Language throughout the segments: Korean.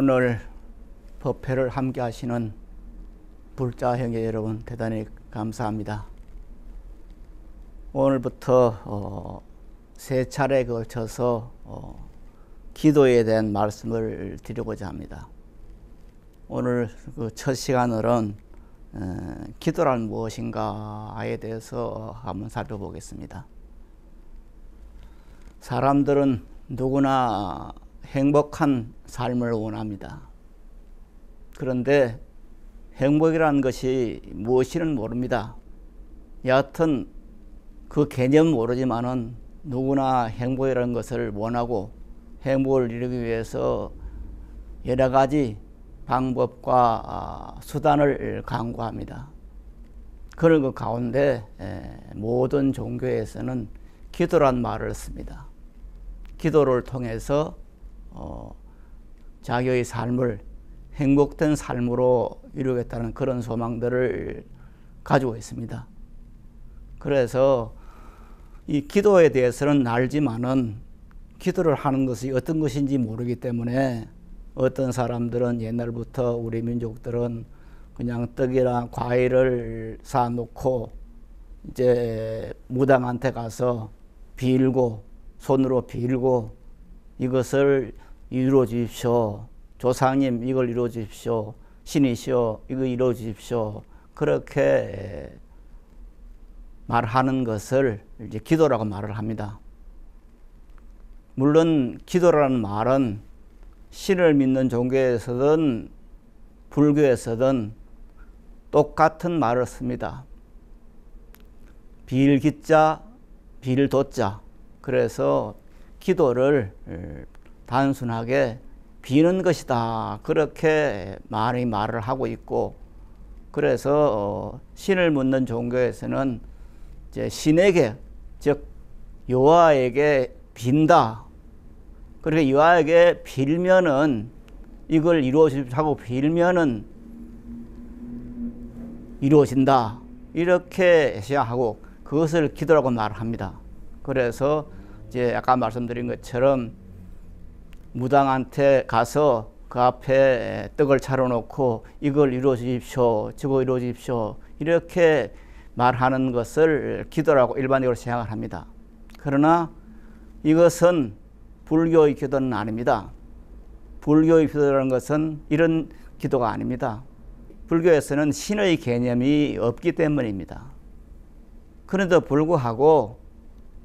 오늘 법회를 함께 하시는 불자 형제 여러분 대단히 감사합니다. 오늘부터 세 차례에 걸쳐서 기도에 대한 말씀을 드리고자 합니다. 오늘 그 첫 시간으로는 기도란 무엇인가에 대해서 한번 살펴보겠습니다. 사람들은 누구나 행복한 삶을 원합니다. 그런데 행복이라는 것이 무엇인지는 모릅니다. 여하튼 그 개념 모르지만은 누구나 행복이라는 것을 원하고 행복을 이루기 위해서 여러 가지 방법과 수단을 강구합니다. 그런 것 가운데 모든 종교에서는 기도란 말을 씁니다. 기도를 통해서 자기의 삶을 행복된 삶으로 이루겠다는 그런 소망들을 가지고 있습니다. 그래서 이 기도에 대해서는 알지만은 기도를 하는 것이 어떤 것인지 모르기 때문에 어떤 사람들은 옛날부터 우리 민족들은 그냥 떡이나 과일을 사놓고 이제 무당한테 가서 빌고 손으로 빌고 이것을 이루어 주십시오. 조상님 이걸 이루어 주십시오. 신이시여 이거 이루어 주십시오. 그렇게 말하는 것을 이제 기도라고 말을 합니다. 물론 기도라는 말은 신을 믿는 종교에서든 불교에서든 똑같은 말을 씁니다. 빌기자, 빌도자. 그래서 기도를 단순하게 비는 것이다. 그렇게 많이 말을 하고 있고, 그래서 신을 믿는 종교에서는 이제 신에게, 즉 여호와에게 빈다. 그렇게 여호와에게 빌면은 이걸 이루어 주십시오 하고 빌면은 이루어진다. 이렇게 시작하고 그것을 기도라고 말합니다. 그래서 이제 아까 말씀드린 것처럼 무당한테 가서 그 앞에 떡을 차려놓고 이걸 이루어 주십시오, 저거 이루어 주십시오 이렇게 말하는 것을 기도라고 일반적으로 생각을 합니다. 그러나 이것은 불교의 기도는 아닙니다. 불교의 기도라는 것은 이런 기도가 아닙니다. 불교에서는 신의 개념이 없기 때문입니다. 그런데도 불구하고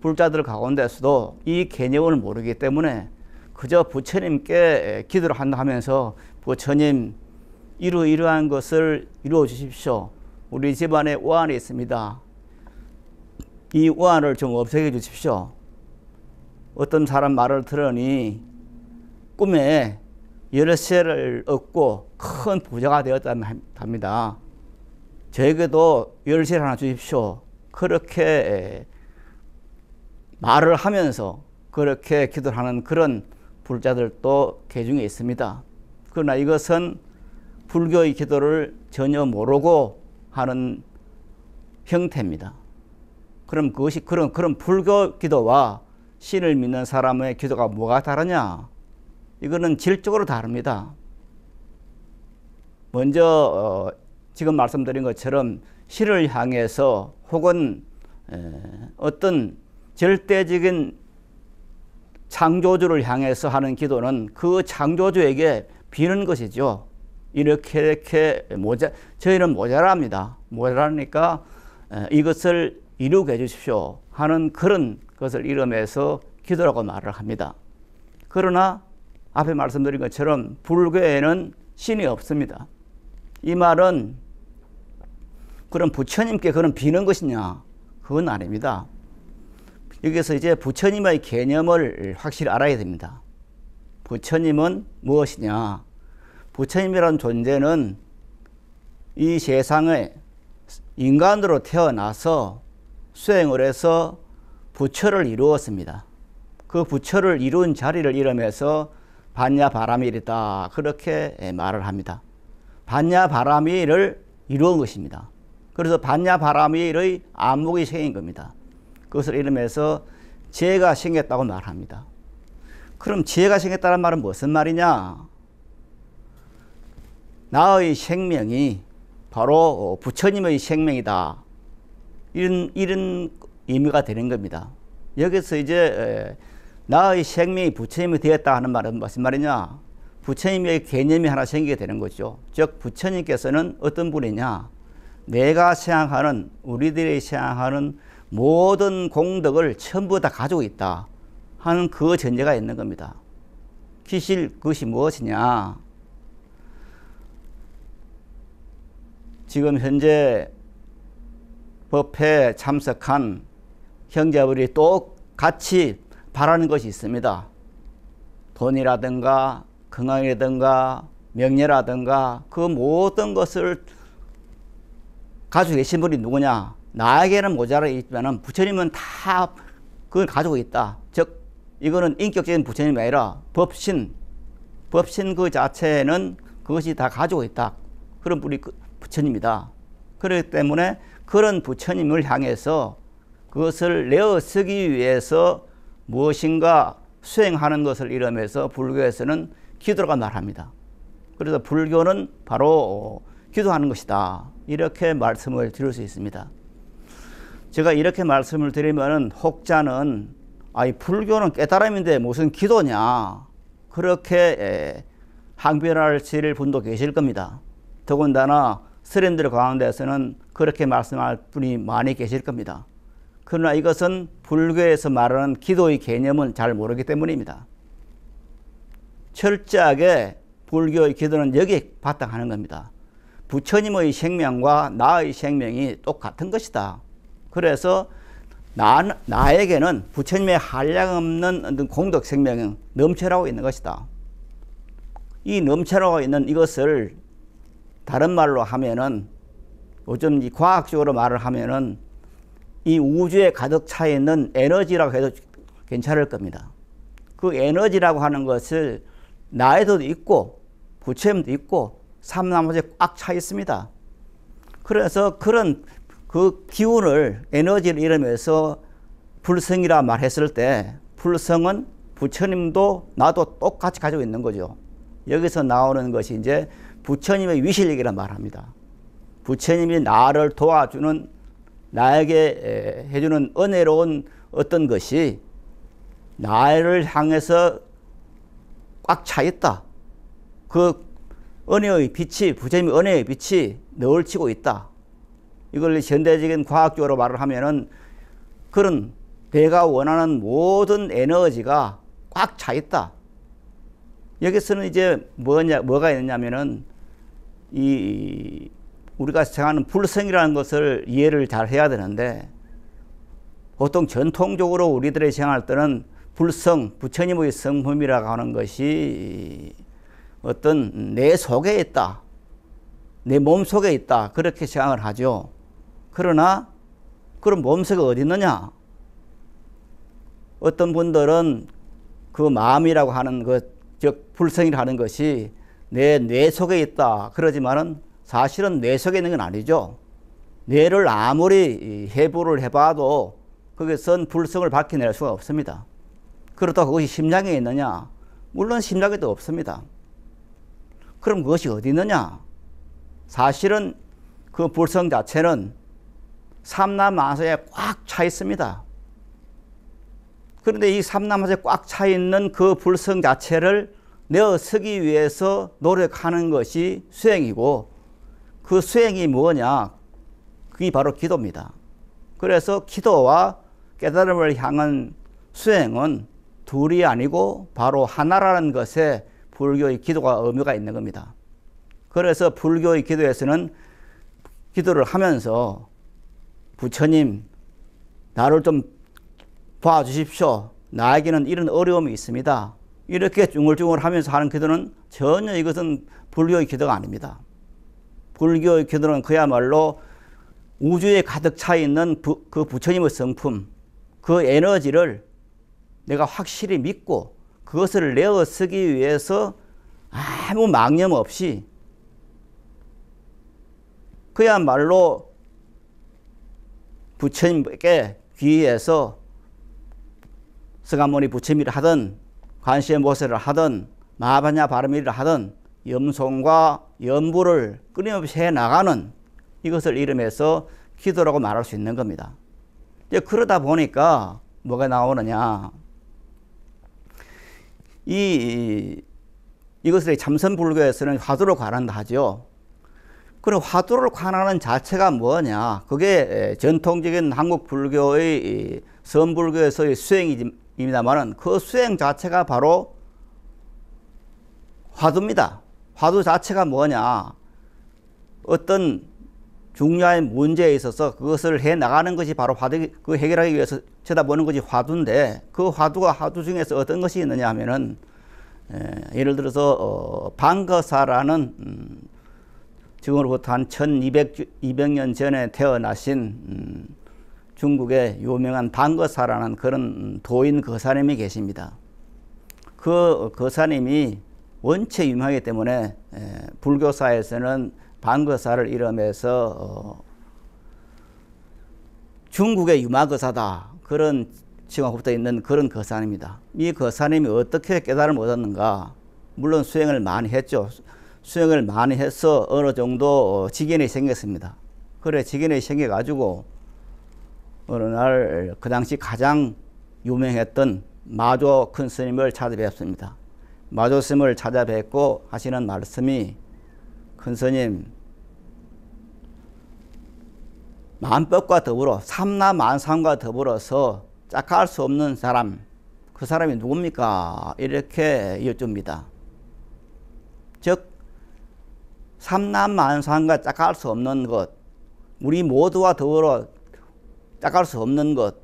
불자들 가운데서도 이 개념을 모르기 때문에 그저 부처님께 기도를 한다 하면서 부처님 이러이러한 것을 이루어 주십시오. 우리 집안에 우환이 있습니다. 이 우환을 좀 없애게 주십시오. 어떤 사람 말을 들으니 꿈에 열쇠를 얻고 큰 부자가 되었답니다. 저에게도 열쇠를 하나 주십시오. 그렇게 말을 하면서 그렇게 기도를 하는 그런 불자들도 개중에 있습니다. 그러나 이것은 불교의 기도를 전혀 모르고 하는 형태입니다. 그럼 그것이 그런 불교 기도와 신을 믿는 사람의 기도가 뭐가 다르냐? 이거는 질적으로 다릅니다. 먼저 지금 말씀드린 것처럼 신을 향해서 혹은 어떤 절대적인 창조주를 향해서 하는 기도는 그 창조주에게 비는 것이죠. 이렇게 저희는 모자랍니다. 모자라니까 이것을 이루게 해주십시오 하는 그런 것을 이름해서 기도라고 말을 합니다. 그러나 앞에 말씀드린 것처럼 불교에는 신이 없습니다. 이 말은 그럼 부처님께 그런 비는 것이냐? 그건 아닙니다. 여기서 이제 부처님의 개념을 확실히 알아야 됩니다. 부처님은 무엇이냐? 부처님이라는 존재는 이 세상에 인간으로 태어나서 수행을 해서 부처를 이루었습니다. 그 부처를 이룬 자리를 이름해서 반야바라밀이다. 그렇게 말을 합니다. 반야바라밀을 이루은 것입니다. 그래서 반야바라밀의 안목이 생긴 겁니다. 그것을 이름해서 지혜가 생겼다고 말합니다. 그럼 지혜가 생겼다는 말은 무슨 말이냐? 나의 생명이 바로 부처님의 생명이다. 이런 의미가 되는 겁니다. 여기서 이제 나의 생명이 부처님이 되었다 하는 말은 무슨 말이냐? 부처님의 개념이 하나 생기게 되는 거죠. 즉 부처님께서는 어떤 분이냐? 내가 생각하는, 우리들이 생각하는 모든 공덕을 전부 다 가지고 있다 하는 그 전제가 있는 겁니다. 그것이 무엇이냐? 지금 현재 법회에 참석한 형제들이 똑같이 바라는 것이 있습니다. 돈이라든가 건강이라든가 명예라든가 그 모든 것을 가지고 계신 분이 누구냐? 나에게는 모자라 있지만 부처님은 다 그걸 가지고 있다. 즉 이거는 인격적인 부처님이 아니라 법신 그 자체는 그것이 다 가지고 있다. 그런 분이 부처님이다. 그렇기 때문에 그런 부처님을 향해서 그것을 내어 쓰기 위해서 무엇인가 수행하는 것을 이름해서 불교에서는 기도라고 말합니다. 그래서 불교는 바로 기도하는 것이다. 이렇게 말씀을 드릴 수 있습니다. 제가 이렇게 말씀을 드리면 혹자는 이 불교는 깨달음인데 무슨 기도냐 그렇게 항변하실 분도 계실 겁니다. 더군다나 스님들 가운데서는 그렇게 말씀할 분이 많이 계실 겁니다. 그러나 이것은 불교에서 말하는 기도의 개념은 잘 모르기 때문입니다. 철저하게 불교의 기도는 여기에 바탕하는 겁니다. 부처님의 생명과 나의 생명이 똑같은 것이다. 그래서 나에게는 부처님의 한량없는 공덕 생명이 넘쳐나고 있는 것이다. 이 넘쳐나고 있는 이것을 다른 말로 하면은 요즘 이 과학적으로 말을 하면은 이 우주에 가득 차 있는 에너지라고 해도 괜찮을 겁니다. 그 에너지라고 하는 것을 나에도 있고 부처님도 있고 삼나무에 꽉 차 있습니다. 그래서 그런 그 기운을 에너지를 이름해서 불성이라 말했을 때 불성은 부처님도 나도 똑같이 가지고 있는 거죠. 여기서 나오는 것이 이제 부처님의 위실력이라 말합니다. 부처님이 나를 도와주는 나에게 해주는 은혜로운 어떤 것이 나를 향해서 꽉 차 있다. 그 은혜의 빛이 부처님의 은혜의 빛이 너울치고 있다. 이걸 현대적인 과학적으로 말을 하면은 그런 내가 원하는 모든 에너지가 꽉 차 있다. 여기서는 이제 뭐가 있느냐면은 우리가 생각하는 불성이라는 것을 이해를 잘 해야 되는데 보통 전통적으로 우리들이 생각할 때는 불성, 부처님의 성품이라고 하는 것이 어떤 내 속에 있다. 내 몸 속에 있다. 그렇게 생각을 하죠. 그러나 그런 몸속에 어디 있느냐? 어떤 분들은 그 마음이라고 하는 것, 즉 불성이라고 하는 것이 내 뇌 속에 있다. 그러지만은 사실은 뇌 속에 있는 건 아니죠. 뇌를 아무리 해부를 해봐도 거기선 불성을 밝혀낼 수가 없습니다. 그렇다고 그것이 심장에 있느냐? 물론 심장에도 없습니다. 그럼 그것이 어디 있느냐? 사실은 그 불성 자체는 삼라만사에 꽉 차 있습니다. 그런데 이 삼라만사에 꽉 차 있는 그 불성 자체를 내어 쓰기 위해서 노력하는 것이 수행이고 그 수행이 뭐냐? 그게 바로 기도입니다. 그래서 기도와 깨달음을 향한 수행은 둘이 아니고 바로 하나라는 것에 불교의 기도가 의미가 있는 겁니다. 그래서 불교의 기도에서는 기도를 하면서 부처님 나를 좀 봐주십시오. 나에게는 이런 어려움이 있습니다. 이렇게 중얼중얼 하면서 하는 기도는 전혀 이것은 불교의 기도가 아닙니다. 불교의 기도는 그야말로 우주에 가득 차 있는 그 부처님의 성품, 그 에너지를 내가 확실히 믿고 그것을 내어 쓰기 위해서 아무 망념 없이 그야말로 부처님께 귀의해서 서가모니 부처님이라 하든 관세음보살을 하든 마하바냐 바르미를 하든 염송과 염불을 끊임없이 해나가는 이것을 이름해서 기도라고 말할 수 있는 겁니다. 이제 그러다 보니까 뭐가 나오느냐. 이것을 참선불교에서는 화두를 관한다 하죠. 그럼 화두를 관하는 자체가 뭐냐. 그게 전통적인 한국 불교의 선불교에서의 수행입니다만은 그 수행 자체가 바로 화두입니다. 화두 자체가 뭐냐. 어떤 중요한 문제에 있어서 그것을 해 나가는 것이 바로 화두, 그 해결하기 위해서 쳐다보는 것이 화두인데 그 화두가 화두 중에서 어떤 것이 있느냐 하면은 예를 들어서 방거사라는 지금으로부터 한 1200년 전에 태어나신 중국의 유명한 방거사라는 그런 도인 거사님이 계십니다. 그 거사님이 원체 유명하기 때문에 불교사에서는 방거사를 이름해서 중국의 유마거사다 그런 칭호가 붙어 있는 그런 거사님입니다. 이 거사님이 어떻게 깨달음을 얻었는가. 물론 수행을 많이 했죠. 수행을 많이 해서 어느 정도 직연이 생겼습니다. 그래 직연이 생겨가지고 어느 날 그 당시 가장 유명했던 마조 큰 스님을 찾아뵙습니다. 마조 스님을 찾아뵙고 하시는 말씀이 큰 스님, 만법과 더불어 삼라만상과 더불어서 짝할 수 없는 사람, 그 사람이 누굽니까? 이렇게 여쭙니다. 즉 삼라만상과 짝할 수 없는 것, 우리 모두와 더불어 짝할 수 없는 것,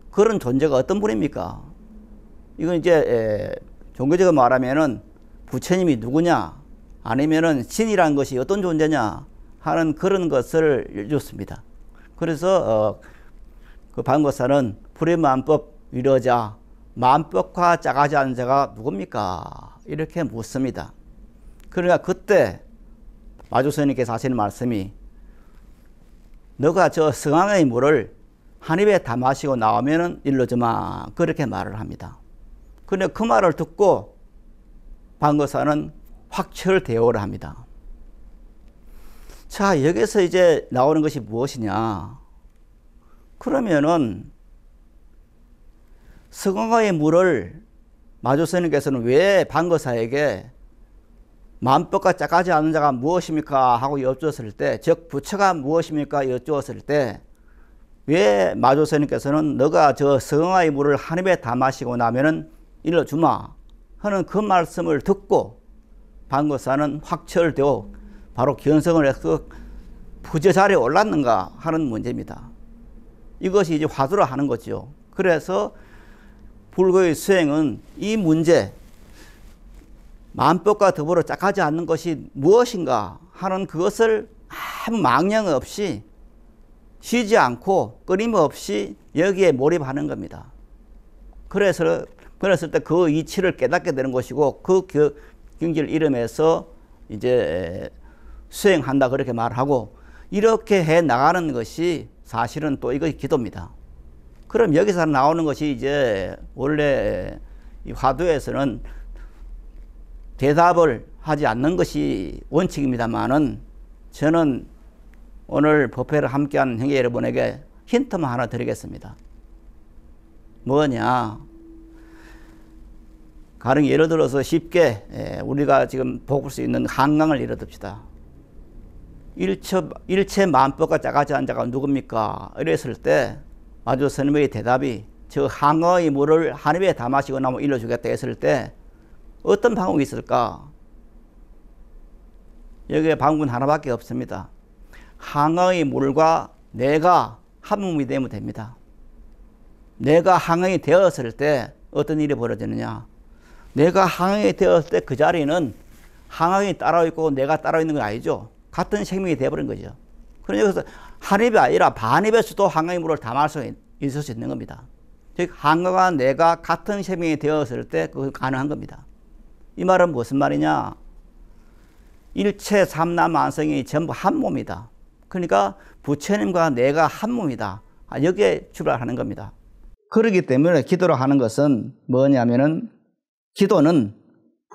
그런 존재가 어떤 분입니까? 이건 이제 종교적으로 말하면은 부처님이 누구냐, 아니면은 신이란 것이 어떤 존재냐 하는 그런 것을 여쭙습니다. 그래서 그 방거사는 불의만법 위로자, 만법과 짝하지 않은 자가 누굽니까? 이렇게 묻습니다. 그러니까 그때 마조스님께서 하시는 말씀이 너가 저 성황의 물을 한 입에 다 마시고 나오면은 일러주마 그렇게 말을 합니다. 그런데 그 말을 듣고 방거사는 확철대오를 합니다. 자, 여기서 이제 나오는 것이 무엇이냐. 그러면은 성황의 물을 마조스님께서는 왜 방거사에게 만법과 짝하지 않은 자가 무엇입니까? 하고 여쭈었을 때, 즉 부처가 무엇입니까? 여쭈었을 때 왜 마조스님께서는 너가 저 성황의 물을 한 입에 다 마시고 나면은 일러주마 하는 그 말씀을 듣고 방거사는 확철되어 바로 견성을 해서 부처 자리에 올랐는가 하는 문제입니다. 이것이 이제 화두를 하는 거죠. 그래서 불교의 수행은 이 문제, 만법과 더불어 짝하지 않는 것이 무엇인가 하는 그것을 아무 망령 없이 쉬지 않고 끊임없이 여기에 몰입하는 겁니다. 그랬을 때 그 이치를 깨닫게 되는 것이고 그 경지를 이름해서 이제 수행한다 그렇게 말하고 이렇게 해 나가는 것이 사실은 또 이것이 기도입니다. 그럼 여기서 나오는 것이 이제 원래 이 화두에서는 대답을 하지 않는 것이 원칙입니다만은 저는 오늘 법회를 함께한 형제 여러분에게 힌트만 하나 드리겠습니다. 뭐냐? 가령 예를 들어서 쉽게 우리가 지금 볼 수 있는 한강을 예를 듭시다. 일체 만법과 짝하지 않은 자가 누굽니까? 이랬을 때 마조 스님의 대답이 저 항어의 물을 한 입에 다 마시고 나면 일러주겠다 했을 때 어떤 방법이 있을까? 여기에 방법은 하나밖에 없습니다. 항어의 물과 내가 한 몸이 되면 됩니다. 내가 항어이 되었을 때 어떤 일이 벌어지느냐? 내가 항어이 되었을 때 그 자리는 항어이 따로 있고 내가 따로 있는 건 아니죠. 같은 생명이 되어버린 거죠. 그래서 한 입이 아니라 반 입에서도 항어의 물을 담을 수 있을 수 있는 겁니다. 즉 항어가 내가 같은 생명이 되었을 때 그것이 가능한 겁니다. 이 말은 무슨 말이냐? 일체 삼라만성이 전부 한 몸이다. 그러니까 부처님과 내가 한 몸이다. 여기에 출발하는 겁니다. 그렇기 때문에 기도를 하는 것은 뭐냐면은 기도는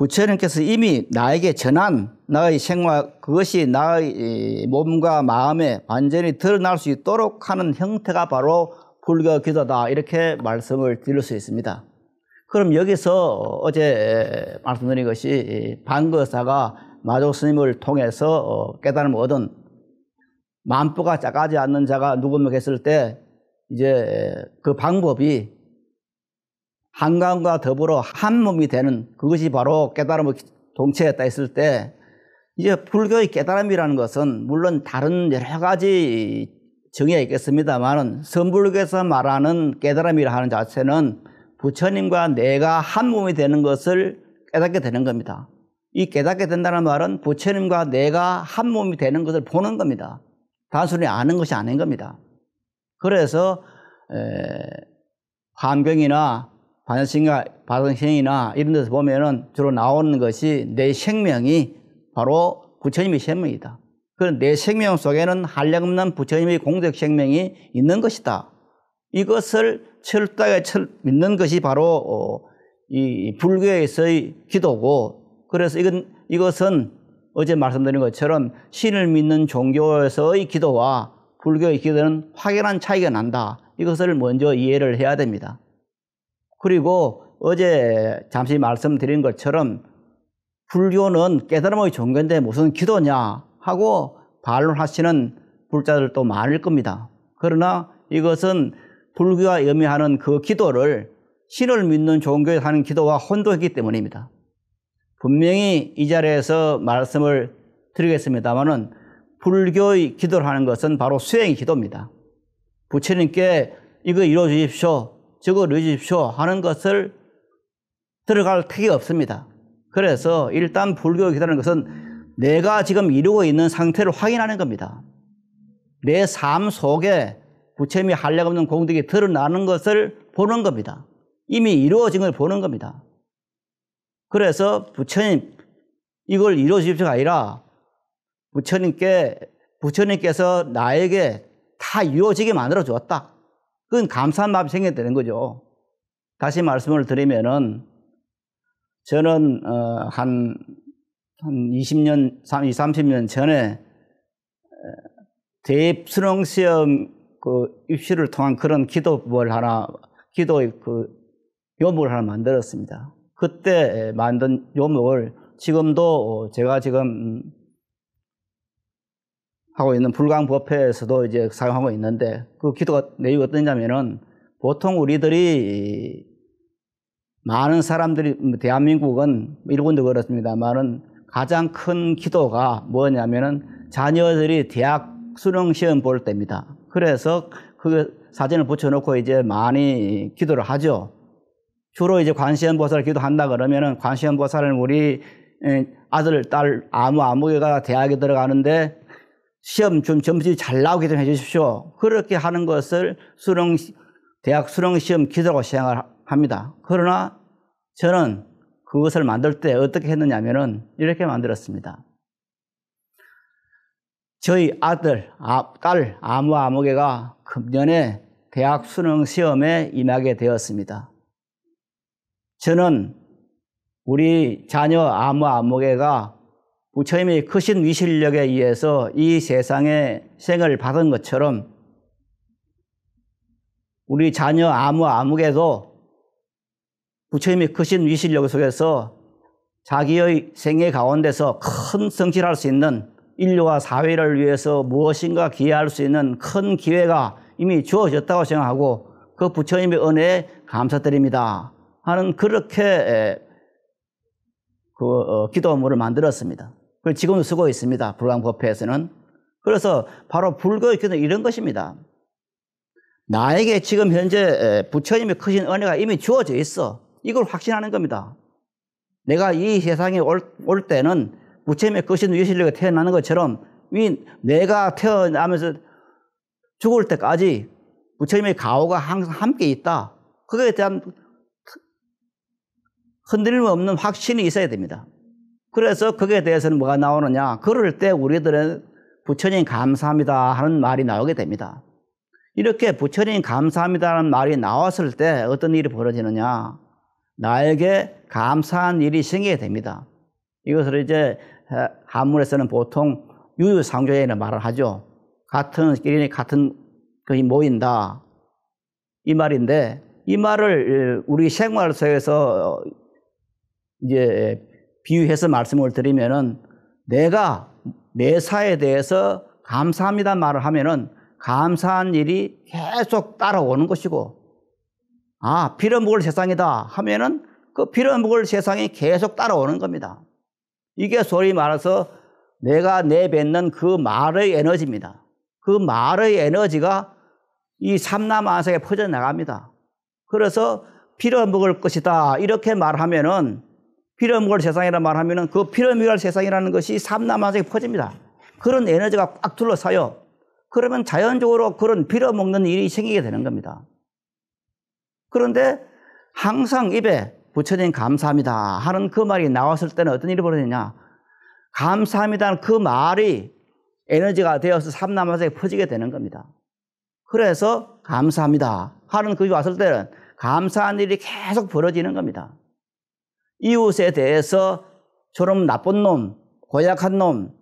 부처님께서 이미 나에게 전한 나의 생활, 그것이 나의 몸과 마음에 완전히 드러날 수 있도록 하는 형태가 바로 불교 기도다, 이렇게 말씀을 드릴 수 있습니다. 그럼 여기서 어제 말씀드린 것이 반거사가 마조 스님을 통해서 깨달음을 얻은 만포가 작아지 않는 자가 누구며 했을 때 이제 그 방법이 한강과 더불어 한 몸이 되는, 그것이 바로 깨달음을 동체했다 했을 때, 이제 불교의 깨달음이라는 것은 물론 다른 여러 가지 정의가 있겠습니다만은 선불교에서 말하는 깨달음이라 하는 자체는 부처님과 내가 한 몸이 되는 것을 깨닫게 되는 겁니다. 이 깨닫게 된다는 말은 부처님과 내가 한 몸이 되는 것을 보는 겁니다. 단순히 아는 것이 아닌 겁니다. 그래서 환경이나 바성신이나 이런 데서 보면은 주로 나오는 것이 내 생명이 바로 부처님의 생명이다. 그런 내 생명 속에는 한량없는 부처님의 공덕 생명이 있는 것이다. 이것을 철저하게 믿는 것이 바로 이 불교에서의 기도고, 그래서 이것은 어제 말씀드린 것처럼 신을 믿는 종교에서의 기도와 불교의 기도는 확연한 차이가 난다. 이것을 먼저 이해를 해야 됩니다. 그리고 어제 잠시 말씀드린 것처럼 불교는 깨달음의 종교인데 무슨 기도냐 하고 반론하시는 불자들도 많을 겁니다. 그러나 이것은 불교가 의미하는 그 기도를 신을 믿는 종교에서 하는 기도와 혼동했기 때문입니다. 분명히 이 자리에서 말씀을 드리겠습니다만은 불교의 기도를 하는 것은 바로 수행의 기도입니다. 부처님께 이거 이루어 주십시오, 저거 이루어 주십시오 하는 것을 들어갈 턱이 없습니다. 그래서 일단 불교의 기도라는 것은 내가 지금 이루고 있는 상태를 확인하는 겁니다. 내 삶 속에 부처님이 한량없는 공덕이 드러나는 것을 보는 겁니다. 이미 이루어진 걸 보는 겁니다. 그래서 부처님 이걸 이루어 주십시오가 아니라 부처님께서 나에게 다 이루어지게 만들어 주었다. 그건 감사한 마음이 생겨야 되는 거죠. 다시 말씀을 드리면은 저는 한 20년, 30년 전에 대입 수능 시험 그 입시를 통한 그런 기도의 그 요목을 하나 만들었습니다. 그때 만든 요목을 지금도 제가 지금 하고 있는 불광법회에서도 이제 사용하고 있는데, 그 기도가 내용이 어떠냐면은 보통 우리들이 많은 사람들이 대한민국은 일본도 그렇습니다만은 가장 큰 기도가 뭐냐면은 자녀들이 대학 수능 시험 볼 때입니다. 그래서 그 사진을 붙여놓고 이제 많이 기도를 하죠. 주로 이제 관세음보살을 기도한다 그러면은 관세음보살은 우리 아들, 딸 아무개가 대학에 들어가는데 시험 좀 점수가 잘 나오게 좀 해주십시오. 그렇게 하는 것을 대학 수능 시험 기도라고 생각을 합니다. 그러나 저는 그것을 만들 때 어떻게 했느냐면은 이렇게 만들었습니다. 저희 아들, 딸 아무개가 금년에 대학 수능 시험에 임하게 되었습니다. 저는 우리 자녀 아무개가 부처님의 크신 위실력에 의해서 이 세상에 생을 받은 것처럼 우리 자녀 아무개도 부처님의 크신 위실력 속에서 자기의 생애 가운데서 큰 성취를 할 수 있는, 인류와 사회를 위해서 무엇인가 기여할 수 있는 큰 기회가 이미 주어졌다고 생각하고 그 부처님의 은혜에 감사드립니다 하는 그렇게 기도문을 만들었습니다. 그걸 지금도 쓰고 있습니다. 불광법회에서는. 그래서 바로 불교의 기도는 이런 것입니다. 나에게 지금 현재 부처님의 크신 은혜가 이미 주어져 있어. 이걸 확신하는 겁니다. 내가 이 세상에 올 때는 부처님의 크신 위실력에 태어나는 것처럼 내가 태어나면서 죽을 때까지 부처님의 가호가 항상 함께 있다. 그거에 대한 흔들림 없는 확신이 있어야 됩니다. 그래서 거기에 대해서는 뭐가 나오느냐. 그럴 때 우리들은 부처님 감사합니다 하는 말이 나오게 됩니다. 이렇게 부처님 감사합니다 하는 말이 나왔을 때 어떤 일이 벌어지느냐. 나에게 감사한 일이 생기게 됩니다. 이것을 이제 한문에서는 보통 유유상조에는 말을 하죠. 같은 끼리 같은 것이 모인다. 이 말인데, 이 말을 우리 생활 속에서 이제 비유해서 말씀을 드리면은, 내가 매사에 대해서 감사합니다 말을 하면은 감사한 일이 계속 따라오는 것이고, 아, 빌어먹을 세상이다 하면은 그 빌어먹을 세상이 계속 따라오는 겁니다. 이게 소위 말해서 내가 내뱉는 그 말의 에너지입니다. 그 말의 에너지가 이 삼라만상에 퍼져나갑니다. 그래서 빌어먹을 것이다 이렇게 말하면은, 빌어먹을 세상이라 말하면은 그 빌어먹을 세상이라는 것이 삼라만상에 퍼집니다. 그런 에너지가 꽉 둘러싸요. 그러면 자연적으로 그런 빌어먹는 일이 생기게 되는 겁니다. 그런데 항상 입에 부처님 감사합니다 하는 그 말이 나왔을 때는 어떤 일이 벌어지냐, 감사합니다는 그 말이 에너지가 되어서 삼라만상에 퍼지게 되는 겁니다. 그래서 감사합니다 하는 그게 왔을 때는 감사한 일이 계속 벌어지는 겁니다. 이웃에 대해서 저런 나쁜 놈, 고약한 놈,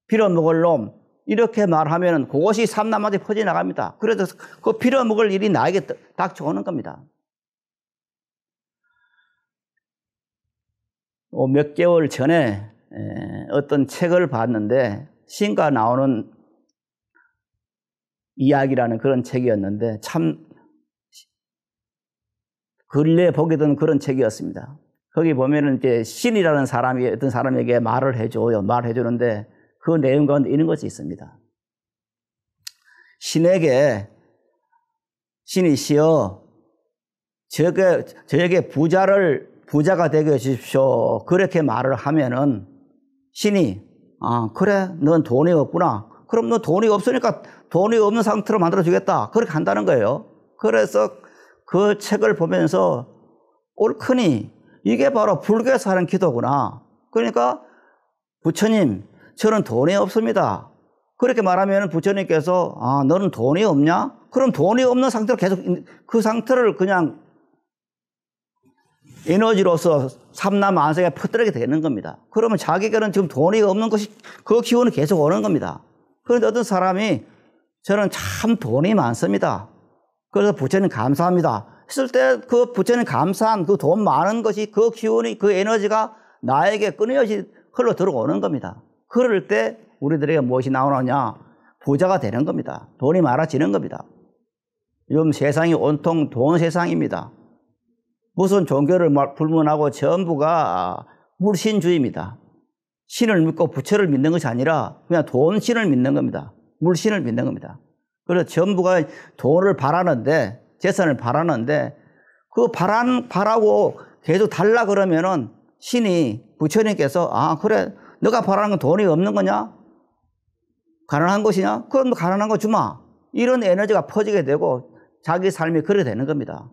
빌어먹을 놈 이렇게 말하면 그것이 삼라만상에 퍼져나갑니다. 그래서 그 빌어먹을 일이 나에게 닥쳐오는 겁니다. 몇 개월 전에 어떤 책을 봤는데, 신과 나오는 이야기라는 그런 책이었는데, 참 근래에 보게 된 그런 책이었습니다. 거기 보면은 이제 신이라는 사람이 어떤 사람에게 말을 해줘요. 말해주는데 그 내용 가운데 이런 것이 있습니다. 신에게, 신이시여, 저에게 부자가 되게 해주십시오. 그렇게 말을 하면은 신이, 아, 그래, 넌 돈이 없구나. 그럼 너 돈이 없으니까 돈이 없는 상태로 만들어주겠다. 그렇게 한다는 거예요. 그래서 그 책을 보면서 옳거니 이게 바로 불교에서 하는 기도구나. 그러니까 부처님, 저는 돈이 없습니다. 그렇게 말하면 부처님께서, 아, 너는 돈이 없냐? 그럼 돈이 없는 상태로 계속 그 상태를 그냥 에너지로서 삼라만상에 퍼뜨리게 되는 겁니다. 그러면 자기에게는 지금 돈이 없는 것이, 그 기운이 계속 오는 겁니다. 그런데 어떤 사람이 저는 참 돈이 많습니다. 그래서 부처님 감사합니다 했을 때 그 부처님 감사한 그 돈 많은 것이, 그 기운이, 그 에너지가 나에게 끊임없이 흘러 들어오는 겁니다. 그럴 때 우리들에게 무엇이 나오느냐? 부자가 되는 겁니다. 돈이 많아지는 겁니다. 요즘 세상이 온통 돈 세상입니다. 무슨 종교를 불문하고 전부가 물신주의입니다. 신을 믿고 부처를 믿는 것이 아니라 그냥 돈신을 믿는 겁니다. 물신을 믿는 겁니다. 그래서 전부가 돈을 바라는데, 재산을 바라는데, 그 바라고 계속 달라 그러면은 신이, 부처님께서, 아, 그래, 너가 바라는 건 돈이 없는 거냐? 가난한 것이냐? 그럼 너 가난한 거 주마. 이런 에너지가 퍼지게 되고 자기 삶이 그렇게 되는 겁니다.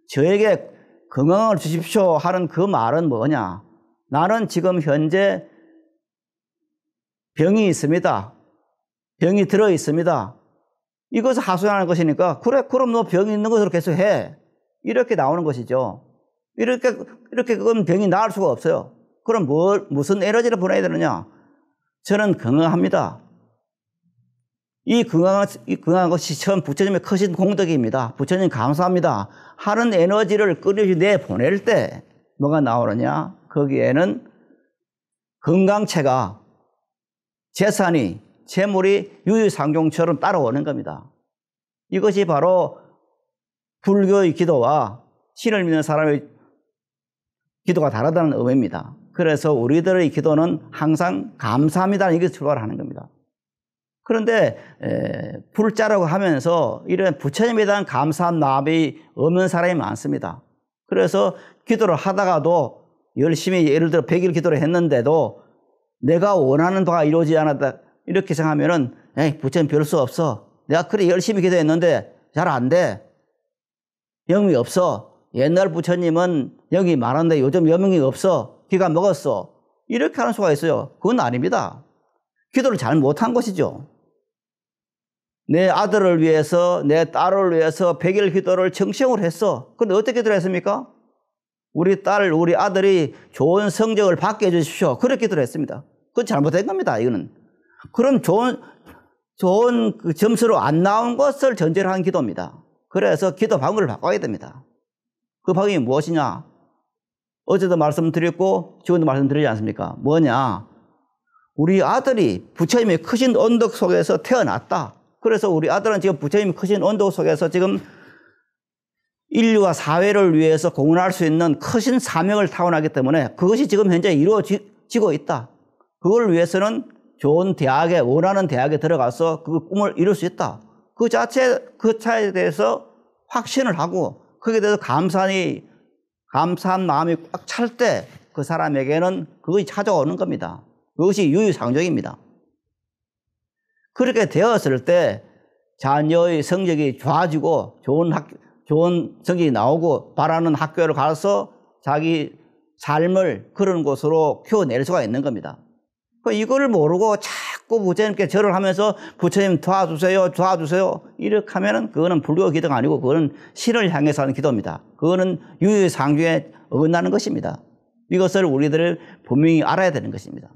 저에게 건강을 주십시오 하는 그 말은 뭐냐? 나는 지금 현재 병이 있습니다. 병이 들어 있습니다. 이것을 하소연하는 것이니까, 그래, 그럼 너 병이 있는 것으로 계속 해. 이렇게 나오는 것이죠. 이렇게 그건 병이 나을 수가 없어요. 그럼 무슨 에너지를 보내야 되느냐? 저는 건강합니다. 이 건강한 것이 처음 부처님의 크신 공덕입니다. 부처님 감사합니다 하는 에너지를 끊임없이 내보낼 때 뭐가 나오느냐? 거기에는 건강체가, 재산이, 재물이 유유상종처럼 따라오는 겁니다. 이것이 바로 불교의 기도와 신을 믿는 사람의 기도가 다르다는 의미입니다. 그래서 우리들의 기도는 항상 감사합니다 이게 출발하는 겁니다. 그런데 불자라고 하면서 이런 부처님에 대한 감사한 마음이 없는 사람이 많습니다. 그래서 기도를 하다가도 열심히, 예를 들어 100일 기도를 했는데도 내가 원하는 바가 이루어지지 않았다 이렇게 생각하면은, 에이, 부처님 별 수 없어. 내가 그래 열심히 기도했는데 잘 안 돼. 영이 없어. 옛날 부처님은 영이 많았는데 요즘 영이 없어. 기가 먹었어. 이렇게 하는 수가 있어요. 그건 아닙니다. 기도를 잘 못한 것이죠. 내 아들을 위해서, 내 딸을 위해서 100일 기도를 정성으로 했어. 그런데 어떻게 기도를 했습니까? 우리 딸, 우리 아들이 좋은 성적을 받게 해주십시오. 그렇게 기도를 했습니다. 그건 잘못된 겁니다. 이거는. 그럼 좋은 그 점수로 안 나온 것을 전제로 한 기도입니다. 그래서 기도 방법을 바꿔야 됩니다. 그 방법이 무엇이냐? 어제도 말씀드렸고 지금도 말씀드리지 않습니까? 뭐냐? 우리 아들이 부처님의 크신 언덕 속에서 태어났다. 그래서 우리 아들은 지금 부처님의 크신 언덕 속에서 지금 인류와 사회를 위해서 공헌할 수 있는 크신 사명을 타고나기 때문에 그것이 지금 현재 이루어지고 있다. 그걸 위해서는 좋은 대학에, 원하는 대학에 들어가서 그 꿈을 이룰 수 있다. 그 차에 대해서 확신을 하고 거기에 대해서 감사한 마음이 꽉 찰 때 그 사람에게는 그것이 찾아오는 겁니다. 그것이 유유상종입니다. 그렇게 되었을 때 자녀의 성적이 좋아지고 좋은 성적이 나오고 바라는 학교를 가서 자기 삶을 그런 곳으로 키워낼 수가 있는 겁니다. 이걸 모르고 자꾸 부처님께 절을 하면서 부처님 도와주세요, 도와주세요. 이렇게 하면은 그거는 불교 기도가 아니고 그거는 신을 향해서 하는 기도입니다. 그거는 유유상종에 어긋나는 것입니다. 이것을 우리들은 분명히 알아야 되는 것입니다.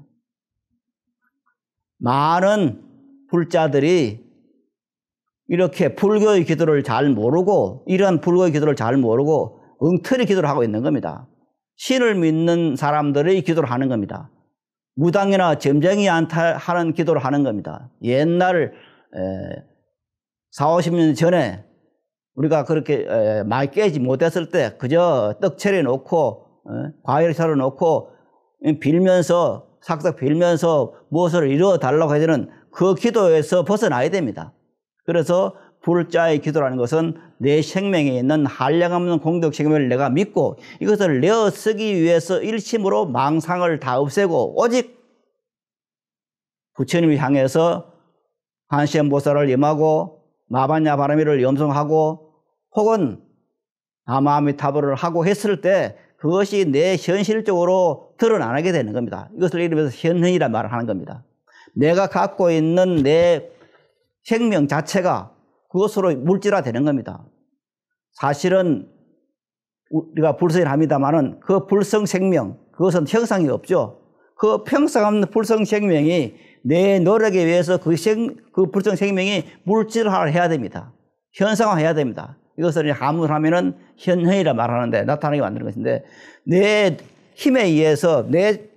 많은 불자들이 이렇게 불교의 기도를 잘 모르고 이러한 불교의 기도를 잘 모르고 엉터리 기도를 하고 있는 겁니다. 신을 믿는 사람들의 기도를 하는 겁니다. 무당이나 점쟁이 하는 기도를 하는 겁니다. 옛날 40, 50년 전에 우리가 그렇게 많이 깨지 못했을 때 그저 떡 차려놓고 과일 차려놓고 빌면서 삭삭 빌면서 무엇을 이루어달라고 해서는 그 기도에서 벗어나야 됩니다. 그래서 불자의 기도라는 것은 내 생명에 있는 한량없는 공덕 책임을 내가 믿고 이것을 내어 쓰기 위해서 일심으로 망상을 다 없애고 오직 부처님을 향해서 한시연보살을 염하고 마반야 바라미를 염송하고 혹은 아마아미타불을 하고 했을 때 그것이 내 현실적으로 드러나게 되는 겁니다. 이것을 이름해서 현현이란 말을 하는 겁니다. 내가 갖고 있는 내 생명 자체가 그것으로 물질화되는 겁니다. 사실은 우리가 불성을 합니다마는 그 불성 생명, 그것은 형상이 없죠. 그 평생 없는 불성 생명이 내 노력에 의해서 그 불성 생명이 물질화를 해야 됩니다. 현상화해야 됩니다. 이것을 함을 하면은 현현이라 말하는데 나타나게 만드는 것인데 내 힘에 의해서 내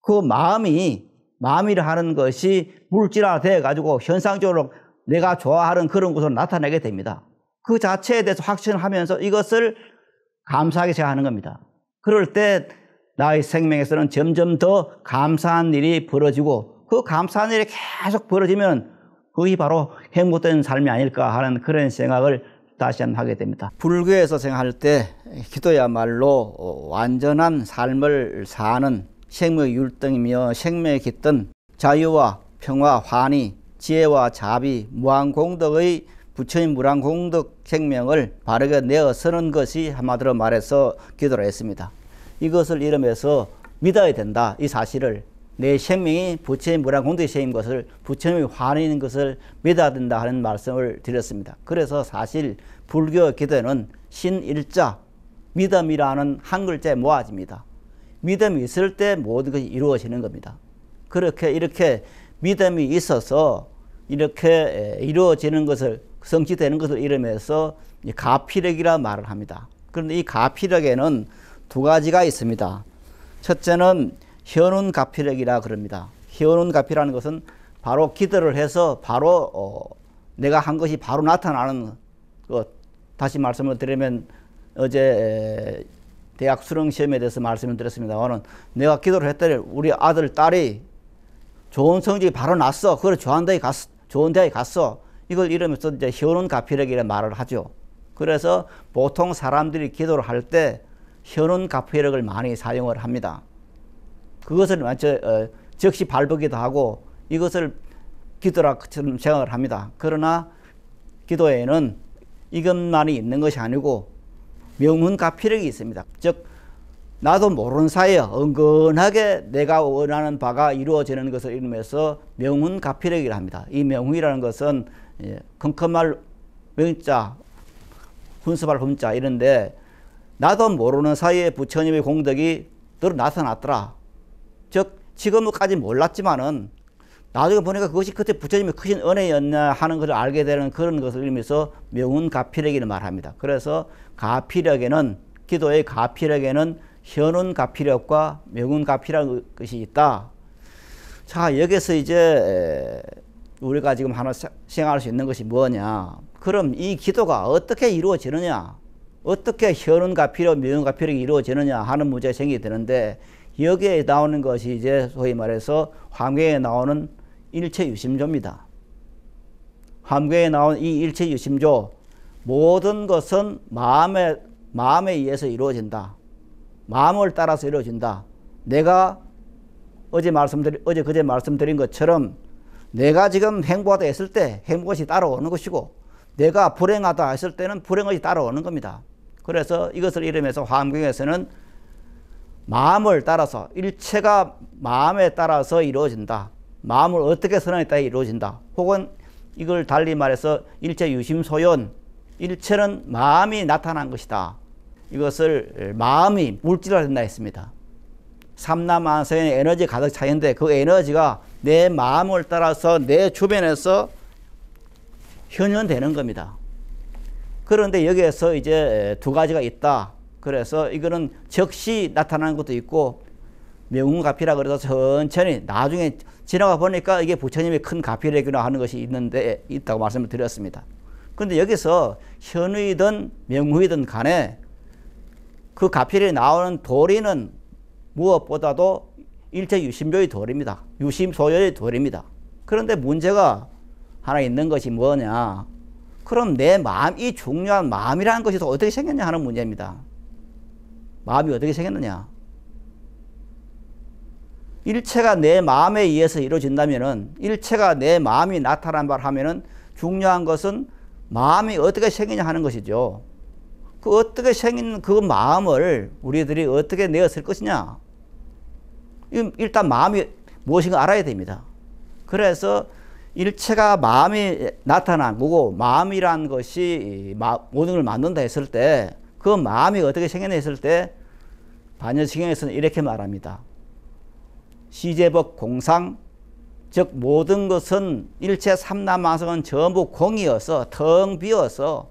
그 마음이라 하는 것이 물질화되어 가지고 현상적으로 내가 좋아하는 그런 것으로 나타내게 됩니다. 그 자체에 대해서 확신을 하면서 이것을 감사하게 생각하는 겁니다. 그럴 때 나의 생명에서는 점점 더 감사한 일이 벌어지고 그 감사한 일이 계속 벌어지면 그것이 바로 행복된 삶이 아닐까 하는 그런 생각을 다시 한번 하게 됩니다. 불교에서 생각할 때 기도야말로 완전한 삶을 사는 생명의 율등이며 생명의 깃든 자유와 평화, 환희, 지혜와 자비, 무한공덕의 부처님 무한공덕 생명을 바르게 내어 쓰는 것이 한마디로 말해서 기도를 했습니다. 이것을 이름해서 믿어야 된다. 이 사실을 내 생명이 부처님 무한공덕의 생인 것을 부처님의 환희인 것을 믿어야 된다 하는 말씀을 드렸습니다. 그래서 사실 불교 기도는 신일자, 믿음이라는 한 글자에 모아집니다. 믿음이 있을 때 모든 것이 이루어지는 겁니다. 이렇게 믿음이 있어서 이렇게 이루어지는 것을 성취되는 것을 이름해서 가피력이라 말을 합니다. 그런데 이 가피력에는 두 가지가 있습니다. 첫째는 현운가피력이라 그럽니다. 현운가피라는 것은 바로 기도를 해서 바로 내가 한 것이 바로 나타나는 것. 다시 말씀을 드리면 어제 대학 수능 시험에 대해서 말씀을 드렸습니다만 내가 기도를 했더니 우리 아들, 딸이 좋은 성적이 바로 났어. 그걸 좋은 대학에 갔어. 이걸 이러면서 이제 현운가피력이라는 말을 하죠. 그래서 보통 사람들이 기도를 할 때 현운가피력을 많이 사용을 합니다. 그것을 즉시 발부기도 하고 이것을 기도라 생각을 합니다. 그러나 기도에는 이것만이 있는 것이 아니고 명훈가피력이 있습니다. 즉 나도 모르는 사이에 은근하게 내가 원하는 바가 이루어지는 것을 이름해서 명훈가피력이라 합니다. 이 명훈이라는 것은 컴컴할 명자, 훈습할 훈자 이런데 나도 모르는 사이에 부처님의 공덕이 늘 나타났더라. 즉 지금까지 몰랐지만은 나중에 보니까 그것이 그때 부처님의 크신 은혜였냐 하는 것을 알게 되는 그런 것을 의미해서 명운가피력이를 말합니다. 그래서 가피력에는, 기도의 가피력에는 현운가피력과 명운가피라는 것이 있다. 자, 여기서 이제 우리가 지금 하나 생각할 수 있는 것이 뭐냐. 그럼 이 기도가 어떻게 이루어지느냐, 어떻게 현운가피력, 명운가피력이 이루어지느냐 하는 문제가 생기게 되는데, 여기에 나오는 것이 이제 소위 말해서 화엄경에 나오는 일체유심조입니다. 화엄경에 나오는 이 일체유심조, 모든 것은 마음에 의해서 이루어진다. 마음을 따라서 이루어진다. 내가 어제 그제 말씀드린 것처럼 내가 지금 행복하다 했을 때 행복이 따라오는 것이고, 내가 불행하다 했을 때는 불행이 따라오는 겁니다. 그래서 이것을 이름해서 화엄경에서는 마음을 따라서, 일체가 마음에 따라서 이루어진다. 마음을 어떻게 선언에 따라 이루어진다. 혹은 이걸 달리 말해서 일체유심소연, 일체는 마음이 나타난 것이다. 이것을 마음이 물질화된다 했습니다. 삼라만성의 에너지 가득 차 있는데 그 에너지가 내 마음을 따라서 내 주변에서 현현되는 겁니다. 그런데 여기에서 이제 두 가지가 있다. 그래서 이거는 즉시 나타나는 것도 있고, 명운가피라 그래서 천천히 나중에 지나가 보니까 이게 부처님의 큰 가피력이라 하는 것이 있다고 말씀을 드렸습니다. 그런데 여기서 현의든 명의든 간에 그 가피력이 나오는 도리는 무엇보다도 일체유심조의 도리입니다. 유심소연의 도리입니다. 그런데 문제가 하나 있는 것이 뭐냐. 그럼 내 마음, 이 중요한 마음이라는 것이 어떻게 생겼냐 하는 문제입니다. 마음이 어떻게 생겼느냐. 일체가 내 마음에 의해서 이루어진다면은, 일체가 내 마음이 나타난 바를 하면은 중요한 것은 마음이 어떻게 생기냐 하는 것이죠. 그 어떻게 생긴 그 마음을 우리들이 어떻게 내었을 것이냐. 일단 마음이 무엇인가 알아야 됩니다. 그래서 일체가 마음이 나타난 거고, 마음이란 것이 모든 걸 만든다 했을 때 그 마음이 어떻게 생겼나 했을 때 반야신경에서는 이렇게 말합니다. 시제법 공상, 즉 모든 것은 일체 삼라만성은 전부 공이어서 텅 비어서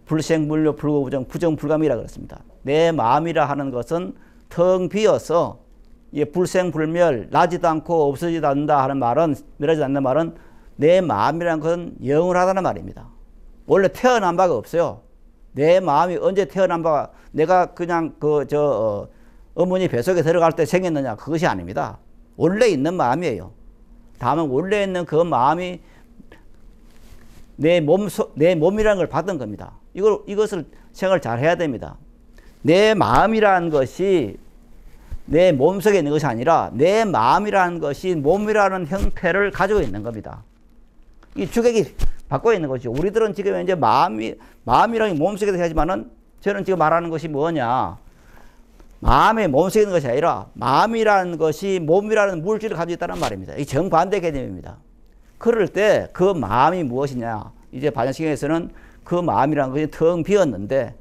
불생불료 불고부정 부정불감이라 그랬습니다. 내 마음이라 하는 것은 텅 비어서 불생불멸, 나지도 않고 없어지도 않는다 하는 말은, 멸하지 않는 말은 내 마음이라는 것은 영원하다는 말입니다. 원래 태어난 바가 없어요. 내 마음이 언제 태어난 바가, 내가 그냥 어머니 뱃속에 들어갈 때 생겼느냐, 그것이 아닙니다. 원래 있는 마음이에요. 다만 원래 있는 그 마음이 내 몸이라는 걸 받은 겁니다. 이것을 생각을 잘 해야 됩니다. 내 마음이라는 것이 내 몸속에 있는 것이 아니라 내 마음이라는 것이 몸이라는 형태를 가지고 있는 겁니다. 이 주객이 바꿔 있는 거죠. 우리들은 지금 이제 마음이라는 게 몸속에 하지만은, 저는 지금 말하는 것이 뭐냐. 마음의 몸속에 있는 것이 아니라 마음이라는 것이 몸이라는 물질을 가지고 있다는 말입니다. 이 정반대 개념입니다. 그럴 때 그 마음이 무엇이냐. 이제 반야신경에서는 그 마음이라는 것이 텅 비었는데,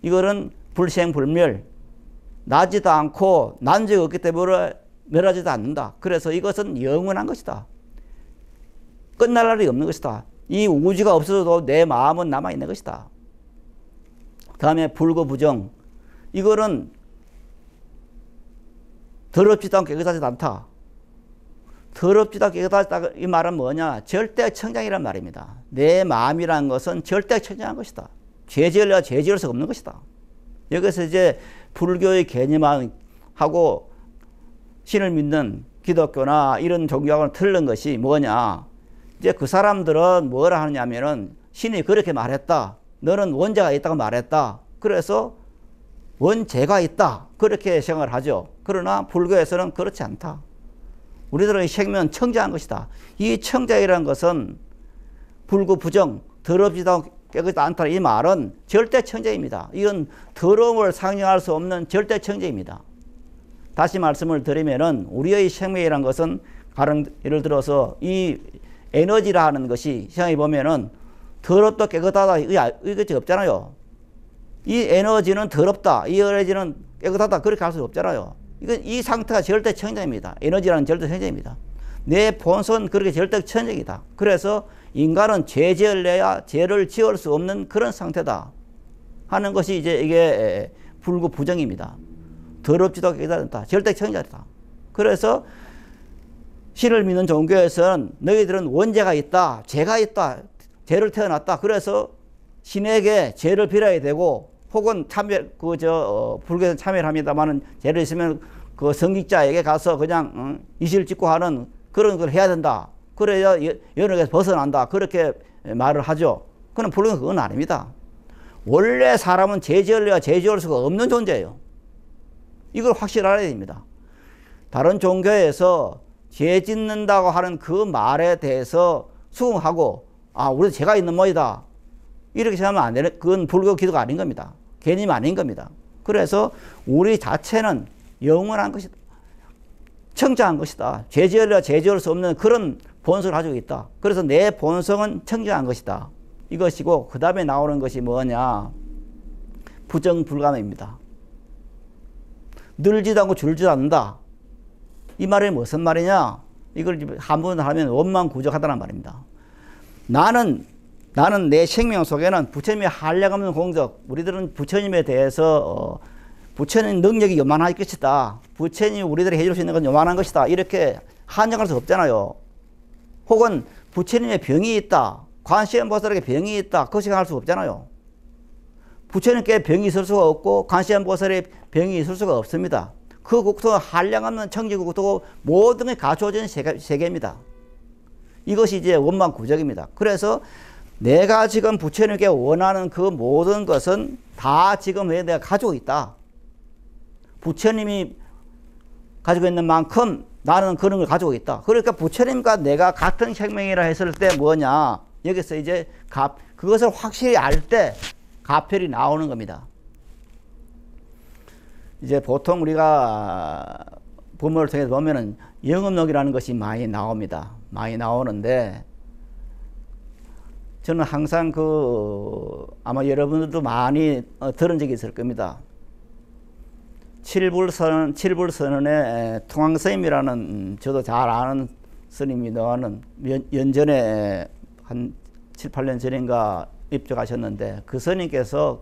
이거는 불생불멸, 나지도 않고 난 적이 없기 때문에 멸하지도 않는다. 그래서 이것은 영원한 것이다. 끝날 날이 없는 것이다. 이 우주가 없어져도 내 마음은 남아있는 것이다. 다음에 불고부정, 이거는 더럽지도 않고 깨끗하지도 않다. 더럽지도 않고 깨끗하다, 이 말은 뭐냐. 절대청정이란 말입니다. 내 마음이라는 것은 절대청정한 것이다. 죄지으려 죄지을 수 없는 것이다. 여기서 이제 불교의 개념하고 신을 믿는 기독교나 이런 종교하고는 틀린 것이 뭐냐. 이제 그 사람들은 뭐라 하느냐면은, 신이 그렇게 말했다. 너는 원죄가 있다고 말했다. 그래서 원죄가 있다. 그렇게 생각을 하죠. 그러나 불교에서는 그렇지 않다. 우리들의 생명은 청정한 것이다. 이 청정이라는 것은 불구부정, 더럽지도 않고 깨끗하지 않다. 이 말은 절대 청정입니다. 이건 더러움을 상정할 수 없는 절대 청정입니다. 다시 말씀을 드리면은, 우리의 생명이라는 것은 예를 들어서 이 에너지라 하는 것이 생각해 보면은 더럽다 깨끗하다 이것이 없잖아요. 이 에너지는 더럽다, 이 에너지는 깨끗하다, 그렇게 할 수 없잖아요. 이 상태가 절대 청정입니다. 에너지라는 절대 청정입니다. 내 본성은 그렇게 절대 청정이다. 그래서 인간은 죄 지을래야 죄를 지을 수 없는 그런 상태다 하는 것이 이제 이게 불구부정입니다. 더럽지도 깨끗하다, 절대 청정이다. 그래서 신을 믿는 종교에서는 너희들은 원죄가 있다, 죄가 있다, 죄를 태어났다. 그래서 신에게 죄를 빌어야 되고, 혹은 불교에서 참여를 합니다만은 죄를 있으면 그 성직자에게 가서 그냥 이실 짓고 하는 그런 걸 해야 된다. 그래야 연옥에서 벗어난다. 그렇게 말을 하죠. 그러나 불교는 그건 아닙니다. 원래 사람은 죄 지을래야 죄 지을 수가 없는 존재예요. 이걸 확실히 알아야 됩니다. 다른 종교에서 죄 짓는다고 하는 그 말에 대해서 수긍하고, 우리도 죄가 있는 모이다, 이렇게 생각하면 안 되는, 그건 불교 기도가 아닌 겁니다. 개념이 아닌 겁니다. 그래서 우리 자체는 영원한 것이다, 청정한 것이다, 죄 지으려 죄 지을 수 없는 그런 본성을 가지고 있다. 그래서 내 본성은 청정한 것이다, 이것이고, 그 다음에 나오는 것이 뭐냐, 부정불감입니다. 늘지도 않고 줄지도 않는다. 이 말이 무슨 말이냐, 이걸 한번 하면 원망구적하다는 말입니다. 나는 내 생명 속에는 부처님의 한량없는 공적, 우리들은 부처님에 대해서 부처님 능력이 요만할 것이다, 부처님이 우리들이 해줄 수 있는 건 요만한 것이다, 이렇게 한정할 수 없잖아요. 혹은 부처님의 병이 있다, 관세음보살에게 병이 있다, 그렇게 생각할 수 없잖아요. 부처님께 병이 있을 수가 없고 관세음보살의 병이 있을 수가 없습니다. 그 국토는 한량없는 청지국토고 모든 게 갖추어진 세계입니다. 이것이 이제 원망구적입니다. 그래서 내가 지금 부처님께 원하는 그 모든 것은 다 지금 내가 가지고 있다. 부처님이 가지고 있는 만큼 나는 그런 걸 가지고 있다. 그러니까 부처님과 내가 같은 생명이라 했을 때 뭐냐, 여기서 이제 그것을 확실히 알 때 가별이 나오는 겁니다. 이제 보통 우리가 부모를 통해서 보면은 영업록이라는 것이 많이 나옵니다. 많이 나오는데, 저는 항상 아마 여러분들도 많이 들은 적이 있을 겁니다. 칠불선언의 통황스님이라는, 저도 잘 아는 스님이더는 연전에 한 7, 8년 전인가 입적하셨는데, 그 스님께서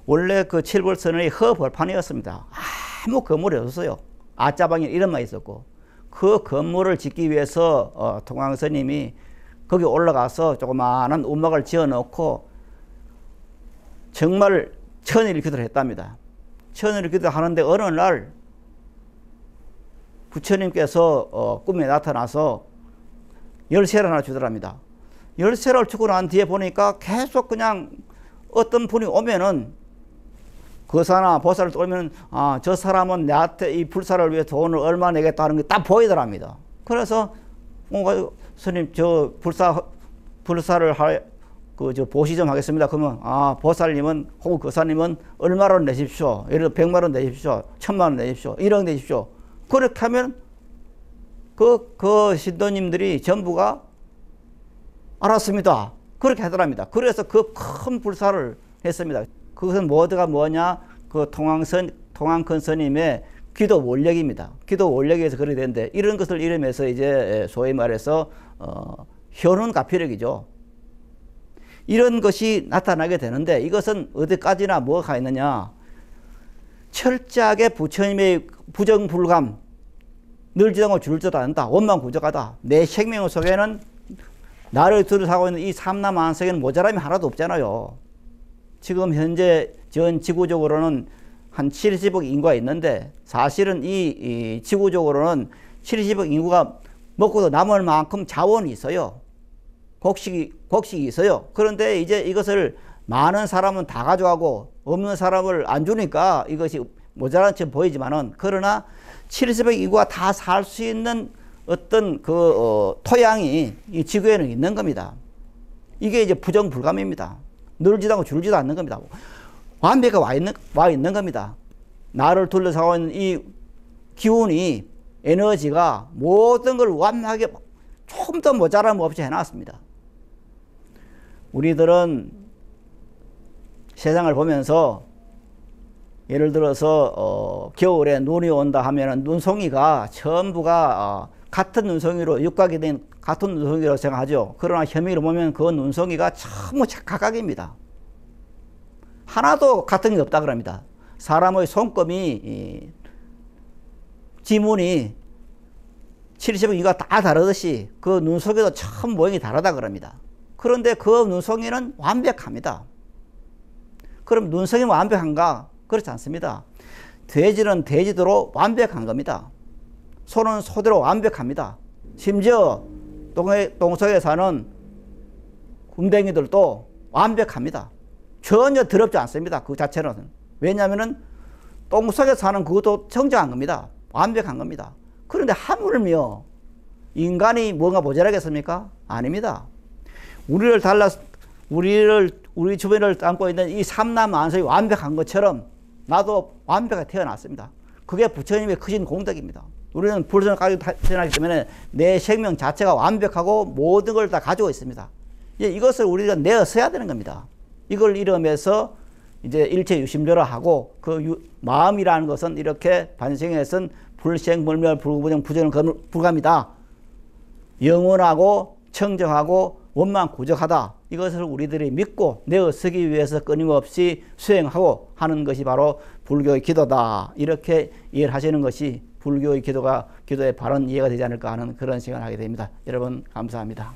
원래 그 칠불선언이 허벌판이었습니다. 아무 건물이 없었어요. 아짜방에 이름만 있었고, 그 건물을 짓기 위해서 통황스님이 거기 올라가서 조그마한 운막을 지어 놓고 정말 천일 기도를 했답니다. 천일 기도를 하는데 어느 날 부처님께서 꿈에 나타나서 열쇠를 하나 주더랍니다. 열쇠를 주고 난 뒤에 보니까 계속 그냥 어떤 분이 오면은, 거사나 보살을 오면 저 사람은 나한테 이 불사를 위해 돈을 얼마 내겠다는 게 딱 보이더랍니다. 그래서 스님, 저 불사를 보시 좀 하겠습니다. 그러면 보살님은 혹은 거사님은 얼마를 내십시오. 예를 들어 100만 원 내십시오. 1000만 원 내십시오. 1억 내십시오. 그렇게 하면 그 신도님들이 전부가 알았습니다, 그렇게 하더랍니다. 그래서 그 큰 불사를 했습니다. 그것은 뭐냐, 그 통황큰 스님의 기도 원력입니다. 기도 원력에서 그렇게 되는데, 이런 것을 이름해서 이제 소위 말해서 현운 가피력이죠. 이런 것이 나타나게 되는데, 이것은 어디까지나 뭐가 있느냐, 철저하게 부처님의 부정불감, 늘지도 않고 줄지도 않는다, 원망구적하다. 내 생명 속에는, 나를 둘러싸고 있는 이 삼라만상에는 모자람이 하나도 없잖아요. 지금 현재 전 지구적으로는 한 70억 인구가 있는데, 사실은 이 지구적으로는 70억 인구가 먹고도 남을 만큼 자원이 있어요. 곡식이 있어요. 그런데 이제 이것을 많은 사람은 다 가져가고 없는 사람을 안 주니까 이것이 모자란 채 보이지만은, 그러나 70억 인구가 다 살 수 있는 어떤 토양이 이 지구에는 있는 겁니다. 이게 이제 부정불감입니다. 늘지도 않고 줄지도 않는 겁니다. 완벽하게 와 있는 겁니다. 나를 둘러싸고 있는 이 기운이, 에너지가 모든 걸 완벽하게 조금 더 모자람 없이 해놨습니다. 우리들은 세상을 보면서 예를 들어서 겨울에 눈이 온다 하면은 눈송이가 전부가 같은 눈송이로 육각이 된 같은 눈송이라고 생각하죠. 그러나 현미를 보면 그 눈송이가 전부 각각입니다. 하나도 같은 게 없다 그럽니다. 사람의 손금이 지문이 72가 다 다르듯이 그 눈송이도 참 모양이 다르다 그럽니다. 그런데 그 눈송이는 완벽합니다. 그럼 눈송이는 완벽한가? 그렇지 않습니다. 돼지는 돼지대로 완벽한 겁니다. 소는 소대로 완벽합니다. 심지어 동속에 사는 곰댕이들도 완벽합니다. 전혀 더럽지 않습니다. 그 자체는. 왜냐하면 똥속에 사는 그것도 정정한 겁니다. 완벽한 겁니다. 그런데 하물며 인간이 뭔가 모자라겠습니까? 아닙니다. 우리 주변을 담고 있는 이 삼라만상이 완벽한 것처럼 나도 완벽하게 태어났습니다. 그게 부처님의 크신 공덕입니다. 우리는 불선을 가지고 태어나기 때문에 내 생명 자체가 완벽하고 모든 걸 다 가지고 있습니다. 이것을 우리가 내어 써야 되는 겁니다. 이걸 이름해서 이제 일체유심조라 하고 그 마음이라는 것은 이렇게 반생에서는 불생불멸 불구부정 부정은 불가합니다. 영원하고 청정하고 원만고적하다. 이것을 우리들이 믿고 내어 쓰기 위해서 끊임없이 수행하고 하는 것이 바로 불교의 기도다. 이렇게 이해를 하시는 것이 불교의 기도의 바른 이해가 되지 않을까 하는 그런 시간을 하게 됩니다. 여러분 감사합니다.